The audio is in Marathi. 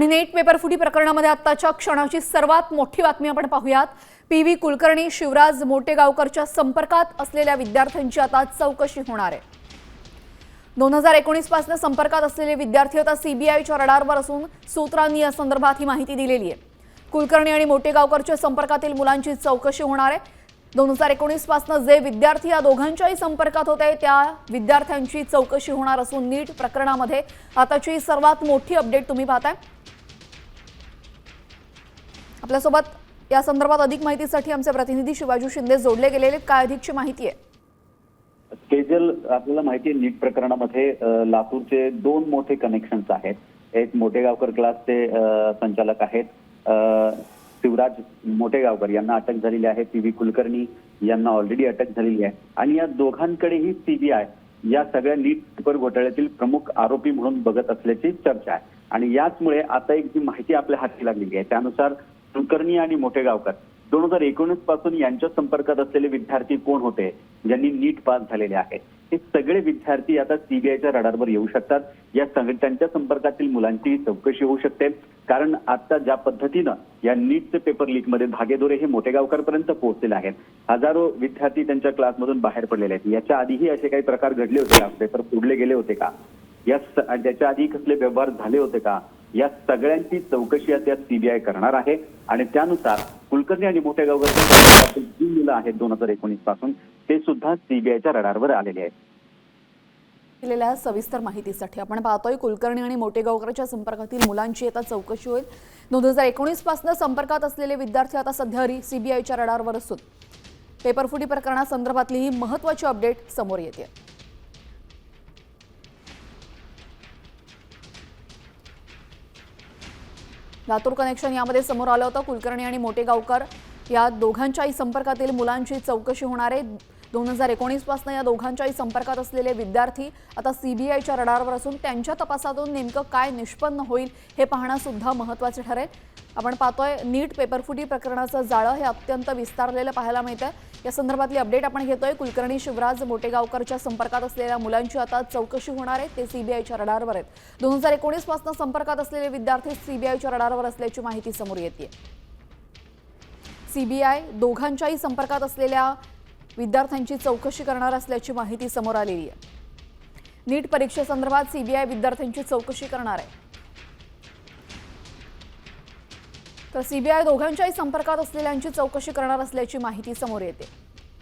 आणि नेट पेपर फुटी प्रकरणामध्ये आत्ताच्या क्षणाची सर्वात मोठी बातमी आपण पाहूयात। पीव्ही कुलकर्णी शिवराज मोटेगावकरच्या संपर्कात असलेल्या विद्यार्थ्यांची आता चौकशी होणार आहे। 2019 पासून संपर्कात असलेले विद्यार्थी आता सीबीआयच्या रडारवर असून सूत्रांनी या संदर्भात ही माहिती दिलेली आहे। कुलकर्णी आणि मोटेगावकरच्या संपर्कातील मुलांची चौकशी होणार आहे। 2019 पासून जे विद्यार्थी या दोघांच्याही संपर्कात होते त्या विद्यार्थ्यांची चौकशी होणार असून नीट प्रकरणामध्ये आताची सर्वात मोठी अपडेट तुम्ही पाहताय। आपल्या सोबत या संदर्भात अधिक माहितीसाठी आमचे प्रतिनिधी शिवाजी शिंदे जोडले गेलेले, काय अधिकची माहिती आहे? केजल, आपल्याला माहिती आहे नीट प्रकरणामध्ये लातूरचे दोन मोठे कनेक्शन्स आहेत। एक मोटेगावकर क्लासचे संचालक आहेत शिवराज मोटेगावकर, यांना अटक झालेली आहे। पीव्ही कुलकर्णी यांना ऑलरेडी अटक झालेली आहे आणि या दोघांकडेही सीबीआय या सगळ्या नीट पेपर घोटाळ्यातील प्रमुख आरोपी म्हणून बघत असल्याची चर्चा आहे। आणि याचमुळे आता एक जी माहिती आपल्या हाती लागलेली आहे त्यानुसार कुलकर्णी आणि मोटेगावकर 2019 पासून यांच्या संपर्कात असलेले विद्यार्थी कोण होते ज्यांनी नीट पास झालेले आहेत, हे सगळे विद्यार्थी आता सीबीआयच्या रडारवर येऊ शकतात। या त्यांच्या संपर्कातील मुलांची चौकशी होऊ शकते, कारण आता ज्या पद्धतीनं या नीटचे पेपर लीकमध्ये धागेदोरे हे मोटेगावकरपर्यंत पोहोचलेले आहेत। हजारो विद्यार्थी त्यांच्या क्लासमधून बाहेर पडलेले आहेत। याच्या आधीही असे काही प्रकार घडले होते का? पेपर फोडले गेले होते का? त्याच्या आधी कसले व्यवहार झाले होते का? या सगळ्यांची चौकशी आता सीबीआय करणार आहे आणि त्यानुसार कुलकर्णी आणि मोटेगावकर जी मुलं आहेत 2019 पासून ते सुद्धा सीबीआयच्या रडारवर आलेले आहेत। दिलेल्या सविस्तर माहितीसाठी आपण पाहतोय कुलकर्णी आणि मोटेगावकरच्या संपर्कातील मुलांची आता चौकशी होईल। 2019 पासून संपर्कात असलेले विद्यार्थी आता सध्या सीबीआयच्या रडारवर असून पेपरफुटी प्रकरणासंदर्भातली ही महत्त्वाची अपडेट समोर येते। लातूर कनेक्शन यामध्ये समोर आलं होतं। कुलकर्णी आणि मोटेगावकर या दोघांच्याही संपर्कातील मुलांची चौकशी होणार आहे। 2019 पासून या दोघांच्याही संपर्कात असलेले विद्यार्थी आता सीबीआयच्या रडारवर असून त्यांच्या तपासातून नेमकं काय निष्पन्न होईल हे पाहणं सुद्धा महत्त्वाचे ठरेल। आपण पाहतोय नीट पेपरफुटी प्रकरणाचं जाळं हे अत्यंत विस्तारलेलं पाहायला मिळतंय। या संदर्भातली अपडेट आपण घेतोय। कुलकर्णी शिवराज मोटेगावकरच्या संपर्कात असलेल्या मुलांची आता चौकशी होणार आहे। ते सीबीआयच्या रडारवर आहेत। 2019 पासून संपर्कात असलेले विद्यार्थी सीबीआयच्या रडारवर असल्याची माहिती समोर येते। सीबीआय दोघांच्याही संपर्कात असलेल्या विद्यार्थ्यांची चौकशी करणार असल्याची माहिती समोर आलेली आहे। नीट परीक्षेसंदर्भात सीबीआय विद्यार्थ्यांची चौकशी करणार आहे, तर सीबीआय दोघांच्याही संपर्कात असलेल्यांची चौकशी करणार असल्याची माहिती समोर येते।